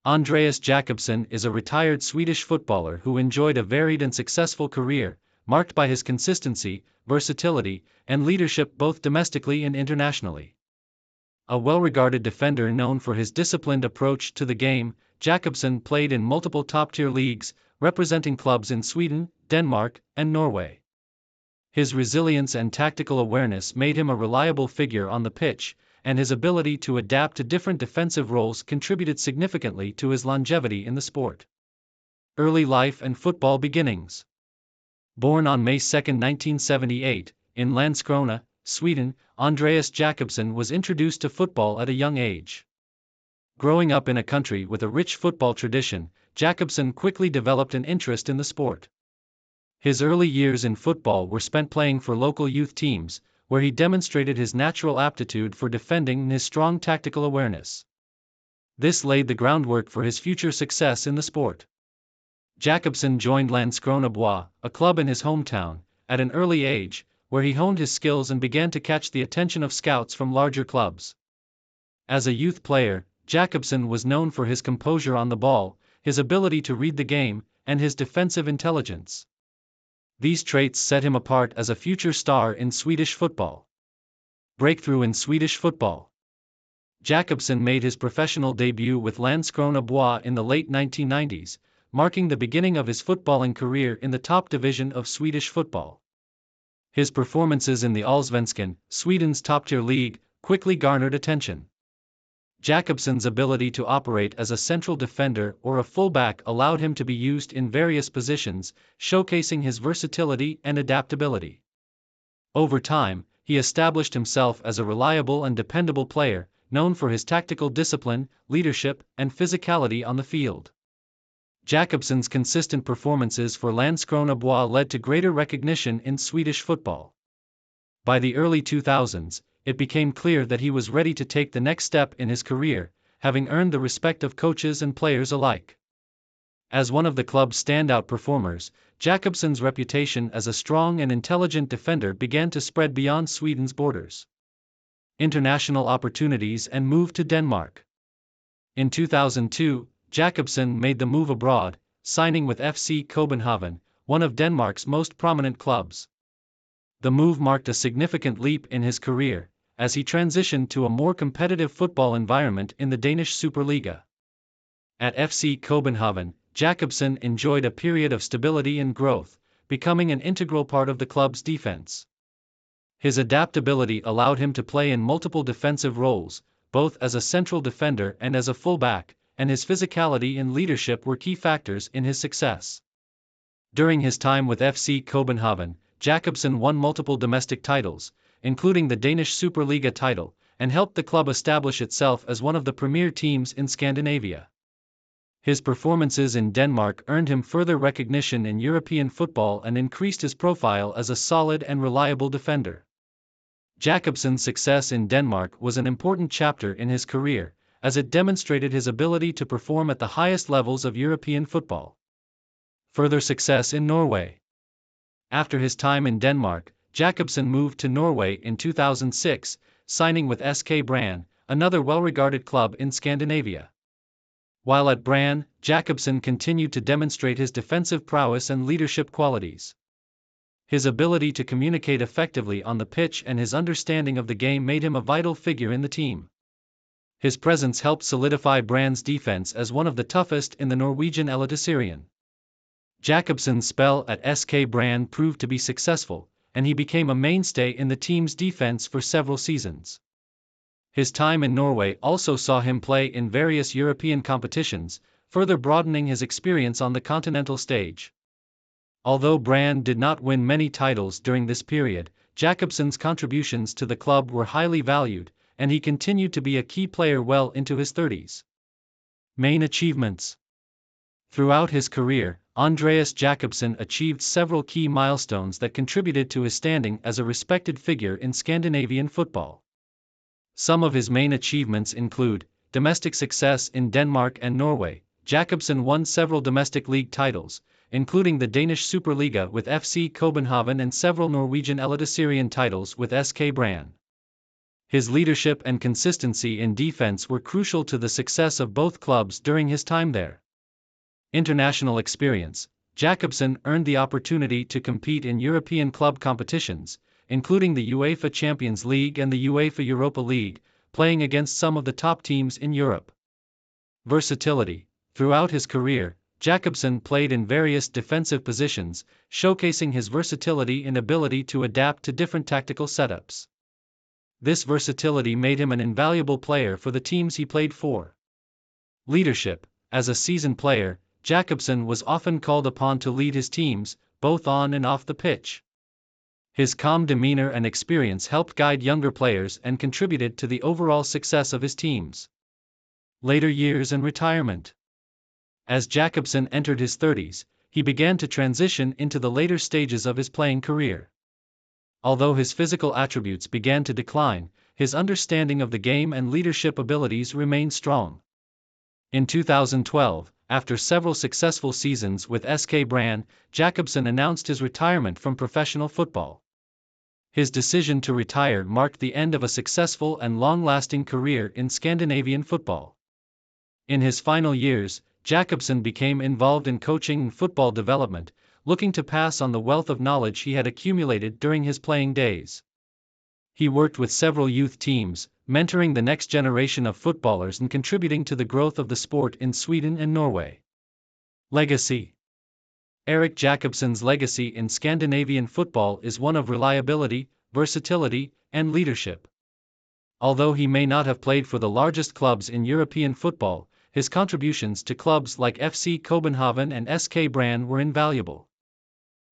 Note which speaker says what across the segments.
Speaker 1: Andreas Jakobsen is a retired Swedish footballer who enjoyed a varied and successful career, marked by his consistency, versatility, and leadership both domestically and internationally. A well-regarded defender known for his disciplined approach to the game, Jakobsen played in multiple top-tier leagues, representing clubs in Sweden, Denmark, and Norway. His resilience and tactical awareness made him a reliable figure on the pitch, and his ability to adapt to different defensive roles contributed significantly to his longevity in the sport. Early life and football beginnings. Born on May 2, 1978, in Landskrona, Sweden, Andreas Jakobsen was introduced to football at a young age. Growing up in a country with a rich football tradition, Jakobsen quickly developed an interest in the sport. His early years in football were spent playing for local youth teams, where he demonstrated his natural aptitude for defending and his strong tactical awareness. This laid the groundwork for his future success in the sport. Jakobsen joined Landskrona Bois, a club in his hometown, at an early age, where he honed his skills and began to catch the attention of scouts from larger clubs. As a youth player, Jakobsen was known for his composure on the ball, his ability to read the game, and his defensive intelligence. These traits set him apart as a future star in Swedish football. Breakthrough in Swedish football. Jakobsen made his professional debut with Landskrona Bois in the late 1990s, marking the beginning of his footballing career in the top division of Swedish football. His performances in the Allsvenskan, Sweden's top-tier league, quickly garnered attention. Jakobsen's ability to operate as a central defender or a fullback allowed him to be used in various positions, showcasing his versatility and adaptability. Over time, he established himself as a reliable and dependable player, known for his tactical discipline, leadership, and physicality on the field. Jakobsen's consistent performances for Landskrona Bois led to greater recognition in Swedish football. By the early 2000s, it became clear that he was ready to take the next step in his career, having earned the respect of coaches and players alike. As one of the club's standout performers, Jakobsen's reputation as a strong and intelligent defender began to spread beyond Sweden's borders. International opportunities and move to Denmark. In 2002, Jakobsen made the move abroad, signing with FC Copenhagen, one of Denmark's most prominent clubs. The move marked a significant leap in his career, as he transitioned to a more competitive football environment in the Danish Superliga. At FC Copenhagen, Jakobsen enjoyed a period of stability and growth, becoming an integral part of the club's defense. His adaptability allowed him to play in multiple defensive roles, both as a central defender and as a fullback, and his physicality and leadership were key factors in his success. During his time with FC Copenhagen, Jakobsen won multiple domestic titles, including the Danish Superliga title, and helped the club establish itself as one of the premier teams in Scandinavia. His performances in Denmark earned him further recognition in European football and increased his profile as a solid and reliable defender. Jakobsen's success in Denmark was an important chapter in his career, as it demonstrated his ability to perform at the highest levels of European football. Further success in Norway. After his time in Denmark, Jakobsen moved to Norway in 2006, signing with SK Brann, another well-regarded club in Scandinavia. While at Brann, Jakobsen continued to demonstrate his defensive prowess and leadership qualities. His ability to communicate effectively on the pitch and his understanding of the game made him a vital figure in the team. His presence helped solidify Brann's defense as one of the toughest in the Norwegian Eliteserien. Jakobsen's spell at SK Brann proved to be successful, and he became a mainstay in the team's defense for several seasons. His time in Norway also saw him play in various European competitions, further broadening his experience on the continental stage. Although Brann did not win many titles during this period, Jakobsen's contributions to the club were highly valued, and he continued to be a key player well into his 30s. Main achievements. Throughout his career, Andreas Jakobsen achieved several key milestones that contributed to his standing as a respected figure in Scandinavian football. Some of his main achievements include domestic success in Denmark and Norway. Jakobsen won several domestic league titles, including the Danish Superliga with FC Copenhagen and several Norwegian Eliteserien titles with SK Brann. His leadership and consistency in defense were crucial to the success of both clubs during his time there. International experience. Jakobsen earned the opportunity to compete in European club competitions, including the UEFA Champions League and the UEFA Europa League, playing against some of the top teams in Europe. Versatility. Throughout his career, Jakobsen played in various defensive positions, showcasing his versatility and ability to adapt to different tactical setups. This versatility made him an invaluable player for the teams he played for. Leadership. As a seasoned player, Jakobsen was often called upon to lead his teams, both on and off the pitch. His calm demeanor and experience helped guide younger players and contributed to the overall success of his teams. Later years and retirement. As Jakobsen entered his 30s, he began to transition into the later stages of his playing career. Although his physical attributes began to decline, his understanding of the game and leadership abilities remained strong. In 2012, after several successful seasons with SK Brann, Jakobsen announced his retirement from professional football. His decision to retire marked the end of a successful and long-lasting career in Scandinavian football. In his final years, Jakobsen became involved in coaching and football development, looking to pass on the wealth of knowledge he had accumulated during his playing days. He worked with several youth teams, mentoring the next generation of footballers and contributing to the growth of the sport in Sweden and Norway. Legacy. Erik Jakobsen's legacy in Scandinavian football is one of reliability, versatility, and leadership. Although he may not have played for the largest clubs in European football, his contributions to clubs like FC Copenhagen and SK Brann were invaluable.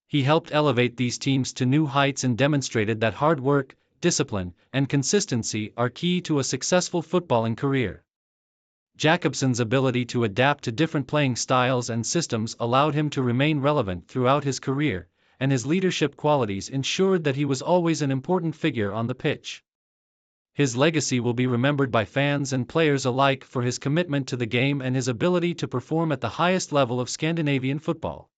Speaker 1: He helped elevate these teams to new heights and demonstrated that hard work, discipline, and consistency are key to a successful footballing career. Jakobsen's ability to adapt to different playing styles and systems allowed him to remain relevant throughout his career, and his leadership qualities ensured that he was always an important figure on the pitch. His legacy will be remembered by fans and players alike for his commitment to the game and his ability to perform at the highest level of Scandinavian football.